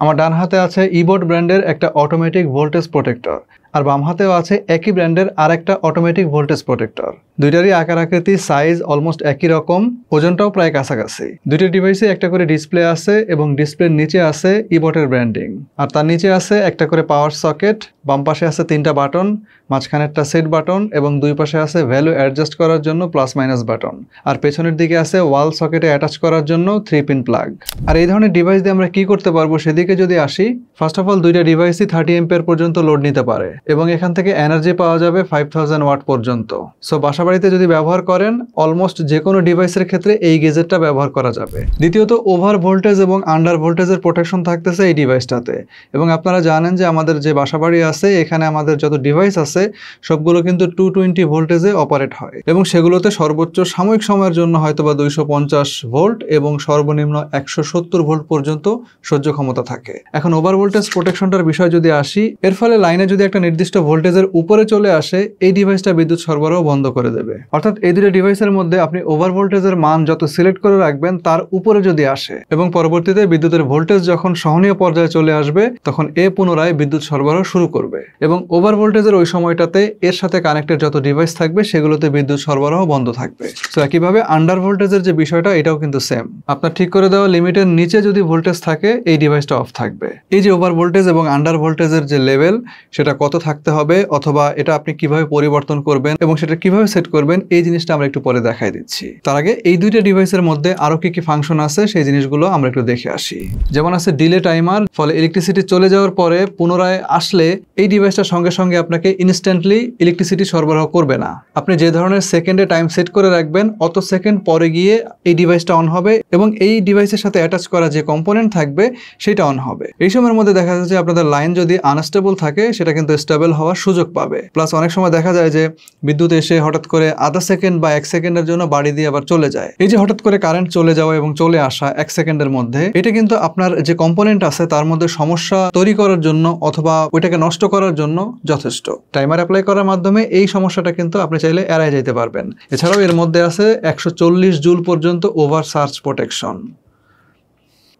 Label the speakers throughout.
Speaker 1: আমার ডান হাতে আছে ইবোর্ড ব্র্যান্ডের একটা অটোমেটিক ভোল্টেজ প্রোটেক্টর, আর বাম হাতেও আছে একই ব্র্যান্ডের আর একটা অটোমেটিক ভোল্টেজ প্রোটেক্টর। দুইটারই আকার আকৃতি সাইজ অলমোস্ট একই রকম, ওজনটাও প্রায় কাছাকাছি। দুইটা ডিভাইসে একটা করে ডিসপ্লে আছে এবং ডিসপ্লের নিচে আছে ইবোর্ডের ব্র্যান্ডিং, আর তার নিচে আছে একটা করে পাওয়ার সকেট। বাম পাশে আছে 3টা বাটন, মাঝখানে একটা সেট বাটন এবং দুই পাশে আছে ভ্যালু অ্যাডজাস্ট করার জন্য প্লাস মাইনাস বাটন, আর পেছনের দিকে আছে ওয়াল সকেটে অ্যাটাচ করার জন্য 3 পিন প্লাগ। আর এই ধরনের ডিভাইস দিয়ে আমরা কি করতে পারবো সেদিকে যদি আসি, ফার্স্ট অফ অল দুইটা ডিভাইসই 30 এম্পিয়ার পর্যন্ত লোড নিতে পারে এবং এখান থেকে এনার্জি পাওয়া যাবে 5000 ওয়াট পর্যন্ত। সো বাসাবাড়িতে যদি ব্যবহার করেন অলমোস্ট যে কোনো ডিভাইসের ক্ষেত্রে এই গেজেটটা ব্যবহার করা যাবে। দ্বিতীয়ত ওভার ভোল্টেজ এবং আন্ডার ভোল্টেজের প্রোটেকশন থাকতেছে এই ডিভাইসটাতে। এবং আপনারা জানেন যে আমাদের যে বাসাবাড়ি আছে এখানে আমাদের যত ডিভাইস আছে সবগুলো কিন্তু 220 ভোল্টেজে অপারেট হয় এবং সেগুলোতে সর্বোচ্চ সাময়িক সময়ের জন্য হয়তোবা 250 ভোল্ট এবং সর্বনিম্ন 170 ভোল্ট পর্যন্ত সহ্য ক্ষমতা থাকে। এখন ওভার ভোল্টেজ প্রোটেকশনটার বিষয় যদি আসি, এর ফলে লাইনে যদি একটা নির্দিষ্ট ভোল্টেজের উপরে চলে আসে এই ডিভাইসটা বিদ্যুৎ সরবরাহ বন্ধ করে দেবে। অর্থাৎ এই দুটো ডিভাইসের মধ্যে আপনি ওভার ভোল্টেজের মান যত সিলেক্ট করে রাখবেন তার উপরে যদি আসে এবং পরবর্তীতে বিদ্যুতের ভোল্টেজ যখন সহনীয় পর্যায়ে চলে আসবে তখন পুনরায় বিদ্যুৎ সরবরাহ শুরু করবে এবং ওভার ভোল্টেজের ওই সময়টাতে এর সাথে কানেক্টেড যত ডিভাইস থাকবে সেগুলোতে বিদ্যুৎ সরবরাহ বন্ধ থাকবে। তো একইভাবে আন্ডার ভোল্টেজের যে বিষয়টা এটাও কিন্তু সেম। আপনার ঠিক করে দেওয়া লিমিটের নিচে যদি ভোল্টেজ থাকে এই ডিভাইসটা অফ থাকবে। এই যে ওভার ভোল্টেজ এবং আন্ডার ভোল্টেজের যে লেভেল সেটা কত থাকতে হবে অথবা এটা আপনি কিভাবে পরিবর্তন করবেন এবং সেটা কিভাবে সেট করবেন এই জিনিসটা আমরা একটু পরে দেখাই দিচ্ছি। তার আগে এই দুইটা ডিভাইসের মধ্যে আরো কি কি ফাংশন আছে সেই জিনিসগুলো আমরা একটু দেখে আসি। যেমন আছে ডিলে টাইমার, ফলে ইলেকট্রিসিটি চলে যাওয়ার পরে পুনরায় আসলে এই ডিভাইসটা সঙ্গে সঙ্গে আপনাকে ইনস্ট্যান্টলি ইলেকট্রিসিটি সরবরাহ করবে না। আপনি যে ধরনের সেকেন্ডে টাইম সেট করে রাখবেন অত সেকেন্ড পরে গিয়ে এই ডিভাইসটা অন হবে এবং এই ডিভাইসের সাথে অ্যাটাচ করা যে কম্পোনেন্ট থাকবে সেটা অন হবে। এই সময়ের মধ্যে দেখা যাচ্ছে আপনাদের লাইন যদি আনস্টেবল থাকে সেটা কিন্তু স্টেবল হওয়ার সুযোগ পাবে। প্লাস অনেক সময় দেখা যায় যে বিদ্যুৎ এসে হঠাৎ করে আধা সেকেন্ড বা 1 সেকেন্ডের জন্য বাড়ি দিয়ে আবার চলে যায়। এই যে হঠাৎ করে কারেন্ট চলে যাওয়া এবং চলে আসা 1 সেকেন্ডের মধ্যে, এটা কিন্তু আপনার যে কম্পোনেন্ট আছে তার মধ্যে সমস্যা তৈরি করার জন্য অথবা ওইটাকে নষ্ট করার জন্য যথেষ্ট। টাইমার অ্যাপ্লাই করার মাধ্যমে এই সমস্যাটা কিন্তু আপনি চাইলে এড়ায় যেতে পারবেন। এছাড়াও এর মধ্যে আছে 140 জুল পর্যন্ত ওভার সার্জ প্রোটেকশন।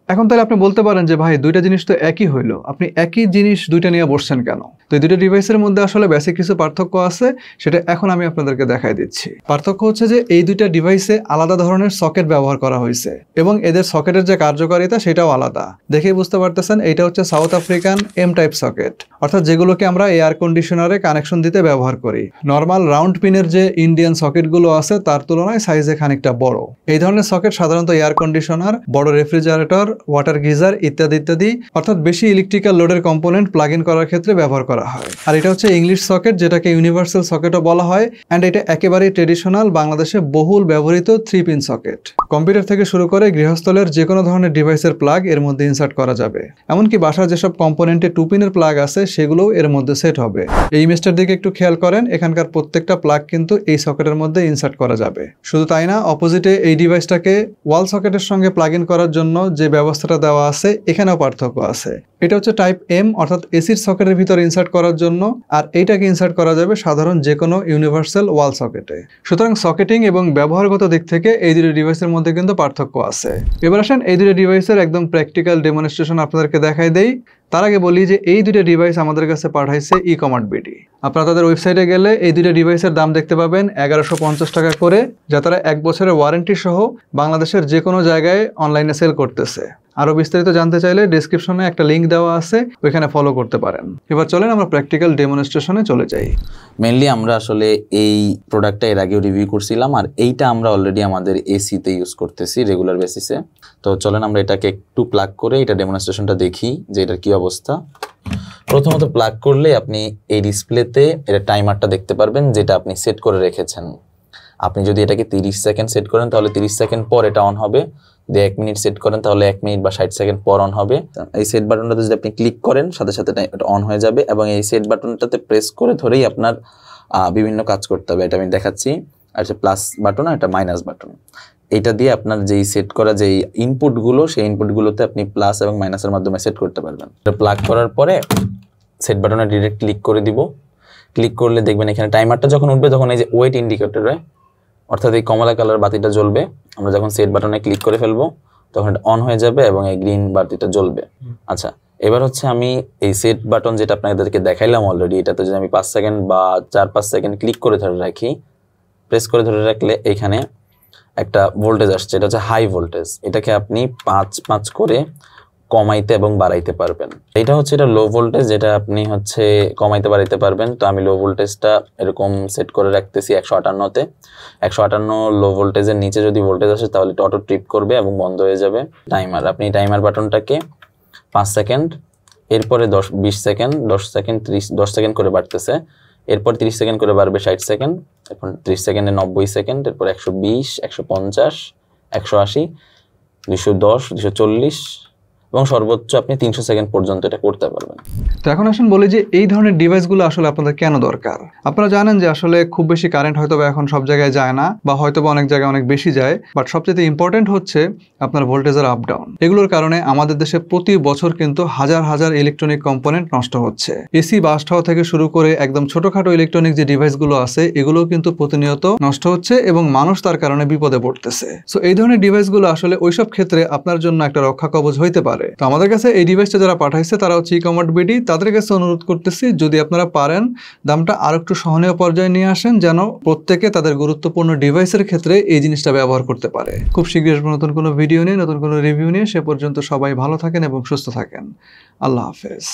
Speaker 1: এখন তাহলে আপনি বলতে পারেন যে ভাই দুইটা জিনিস তো একই হইলো, আপনি একই জিনিস দুইটা নিয়ে বসছেন কেন? তো এই দুইটা ডিভাইসের মধ্যে আসলে বেসিক কিছু পার্থক্য আছে, সেটা এখন আমি আপনাদেরকে দেখাই দিচ্ছি। পার্থক্য হচ্ছে যে এই দুইটা ডিভাইসে আলাদা ধরনের সকেট ব্যবহার করা হয়েছে এবং এদের সকেটের যে কার্যকারিতা সেটাও আলাদা। দেখেই বুঝতে পারতেছেন এইটা হচ্ছে South African M type socket, অর্থাৎ যেগুলোকে আমরা এয়ার কন্ডিশনারে কানেকশন দিতে ব্যবহার করি। নর্মাল রাউন্ড পিনের যে ইন্ডিয়ান সকেটগুলো আছে তার তুলনায় সাইজে খানিকটা বড়। এই ধরনের সকেট সাধারণত এয়ার কন্ডিশনার, বড় রেফ্রিজারেটর, ওয়াটার গিজার ইত্যাদি ইত্যাদি অর্থাৎ বেশি ইলেকট্রিক্যাল লোডের কম্পোনেন্ট প্লাগ ইন করার ক্ষেত্রে ব্যবহার করা হয়। আর এটা হচ্ছে ইংলিশ সকেট, যেটাকে ইউনিভার্সাল সকেটও বলা হয়। অ্যান্ড এটা একেবারেই ট্রেডিশনাল, বাংলাদেশে বহুল ব্যবহৃত 3 পিন সকেট। কম্পিউটার থেকে শুরু করে গৃহস্থলের যে কোনো ধরনের ডিভাইসের প্লাগ এর মধ্যে ইনসার্ট করা যাবে। এমনকি বাসার যেসব কম্পোনেন্টে 2 পিনের প্লাগ আছে সেগুলোও এর মধ্যে সেট হবে। এই ইমেজটার দিকে একটু খেয়াল করেন, এখানকার প্রত্যেকটা প্লাগ কিন্তু এই সকেটের মধ্যে ইনসার্ট করা যাবে। শুধু তাই না, অপোজিটে এই ডিভাইসটাকে ওয়াল সকেটের সঙ্গে প্লাগ ইন করার জন্য যে ব্যবস্থাটা দেওয়া আছে এখানেও পার্থক্য আছে। এটা হচ্ছে টাইপ এম, অর্থাৎ এসির সকেটের ভিতরে ইনসার্ট করার জন্য, আর এইটাকে ইনসার্ট করা যাবে সাধারণ যে কোনো ইউনিভার্সাল ওয়াল সকেটে। সুতরাং সকেটিং এবং ব্যবহারগত দিক থেকে এই দুটো ডিভাইসের মধ্যে কিন্তু পার্থক্য আছে। এবার আসেন এই দুটো ডিভাইসের একদম প্র্যাকটিক্যাল ডেমনস্ট্রেশন আপনাদেরকে দেখাই দেই। তার আগে বলি যে এই দুটো ডিভাইস আমাদের কাছে পাঠাইছে ই-কমার্ট বিডি। আপনারা তাদের ওয়েবসাইটে গেলে এই দুটো ডিভাইসের দাম দেখতে পাবেন 1150 টাকা করে, যা তারা 1 বছরের ওয়ারেন্টি সহ বাংলাদেশের যে কোনো জায়গায় অনলাইনে সেল করতেছে। আরো বিস্তারিত জানতে চাইলে ডেসক্রিপশনে একটা লিঙ্ক দেওয়া আছে, ওইখানে ফলো করতে পারেন। এবার চলেন আমরা প্র্যাকটিক্যাল ডেমনস্ট্রেশনে চলে যাই।
Speaker 2: মেইনলি আমরা আসলে এই প্রোডাক্টটা এর আগেও রিভিউ করছিলাম, আর এইটা আমরা অলরেডি আমাদের এসিতে ইউজ করতেছি রেগুলার বেসিসে। তো চলেন আমরা এটাকে একটু প্লাগ করে এটা ডেমনস্ট্রেশনটা দেখি যে এটার কি অবস্থা। প্রথমত প্লাগ করলে আপনি এই ডিসপ্লেতে এটা টাইমারটা দেখতে পারবেন যেটা আপনি সেট করে রেখেছেন। আপনি যদি এটাকে 30 সেকেন্ড সেট করেন তাহলে 30 সেকেন্ড পর এটা অন হবে, যদি 1 মিনিট সেট করেন তাহলে 1 মিনিট বা 60 সেকেন্ড পর অন হবে। এই সেট বাটনটাতে যদি আপনি ক্লিক করেন সাথে সাথে এটা অন হয়ে যাবে এবং এই সেট বাটনটাতে প্রেস করে ধরেই আপনার বিভিন্ন কাজ করতে হবে। এটা আমি দেখাচ্ছি, আর এটা প্লাস বাটন আর এটা মাইনাস বাটন। এটা দিয়ে আপনার যেই সেট করা যেই ইনপুটগুলো সেই ইনপুটগুলোতে আপনি প্লাস এবং মাইনাসের মাধ্যমে সেট করতে পারবেন। এটা প্লাগ করার পরে সেট বাটনে ডিরেক্ট ক্লিক করে দিব। ক্লিক করলে দেখবেন এখানে টাইমারটা যখন উঠবে তখন এই যে ওয়েট ইন্ডিকেটরে অর্থাৎ এই কমলা কালার বাতিটা জ্বলবে। আমরা যখন সেট বাটনে ক্লিক করে ফেলবো তখন এটা অন হয়ে যাবে এবং এই গ্রিন বাতিটা জ্বলবে। আচ্ছা, এবার হচ্ছে আমি এই সেট বাটন যেটা আপনাদেরকে দেখাইলাম অলরেডি, এটাতে যদি আমি 5 সেকেন্ড বা 4-5 সেকেন্ড ক্লিক করে ধরে রাখি, প্রেস করে ধরে রাখলে এখানে একটা ভোল্টেজ আসছে, এটা হচ্ছে হাই ভোল্টেজ। এটাকে আপনি 5 করে কমাইতে এবং বাড়াইতে পারবেন। এটা হচ্ছে এটা লো ভোল্টেজ, যেটা আপনি হচ্ছে কমাইতে বাড়াইতে পারবেন। তো আমি লো ভোল্টেজটা এরকম সেট করে রাখতেছি 158-তে। 158 লো ভোল্টেজের নিচে যদি ভোল্টেজ আসে তাহলে এটা অটো ট্রিপ করবে এবং বন্ধ হয়ে যাবে। টাইমার, আপনি টাইমার বাটনটাকে 5 সেকেন্ড, এরপরে 20 সেকেন্ড, 10 সেকেন্ড, 10 সেকেন্ড করে বাড়তেছে, এরপর 30 সেকেন্ড করে বাড়বে 60 সেকেন্ড, এখন 30 সেকেন্ডে 90 সেকেন্ড, এরপর 120, 150, 180, 210, 240 এবং সর্বোচ্চ আপনি 300 সেকেন্ড পর্যন্ত এটা করতে পারবেন।
Speaker 1: তো এখন আসুন বলি যে এই ধরনের ডিভাইসগুলো আসলে আপনাদের কেন দরকার। আপনারা জানেন যে আসলে খুব বেশি কারেন্ট হয়তো এখন সব জায়গায় যায় না, বা হয়তো অনেক জায়গায় অনেক বেশি যায়, বাট সবচেয়ে ইম্পর্টেন্ট হচ্ছে আপনার ভোল্টেজের আপ ডাউন। এগুলোর কারণে আমাদের দেশে প্রতি বছর কিন্তু হাজার হাজার ইলেকট্রনিক কম্পোনেন্ট নষ্ট হচ্ছে। এসি বাস্ট হওয়া থেকে শুরু করে একদম ছোটখাটো ইলেকট্রনিক যে ডিভাইসগুলো আছে এগুলো কিন্তু প্রতিনিয়ত নষ্ট হচ্ছে এবং মানুষ তার কারণে বিপদে পড়তেছে। সো এই ধরনের ডিভাইসগুলো আসলে ওইসব ক্ষেত্রে আপনার জন্য একটা রক্ষা কবচ হইতে পারে। তো আমাদের কাছে এই ডিভাইসটা যারা পাঠাইছে তারা হচ্ছে ইকমার্ট বিডি, তাদের কাছে অনুরোধ করতেছি যদি আপনারা পারেন দামটা আরো একটু সহনীয় পর্যায়ে নিয়ে আসেন, যেন প্রত্যেকে তাদের গুরুত্বপূর্ণ ডিভাইসের ক্ষেত্রে এই জিনিসটা ব্যবহার করতে পারে। খুব শীঘ্রই নতুন কোনো ভিডিও নিয়ে, নতুন কোনো রিভিউ নিয়ে, সে পর্যন্ত সবাই ভালো থাকেন এবং সুস্থ থাকেন। আল্লাহ হাফেজ।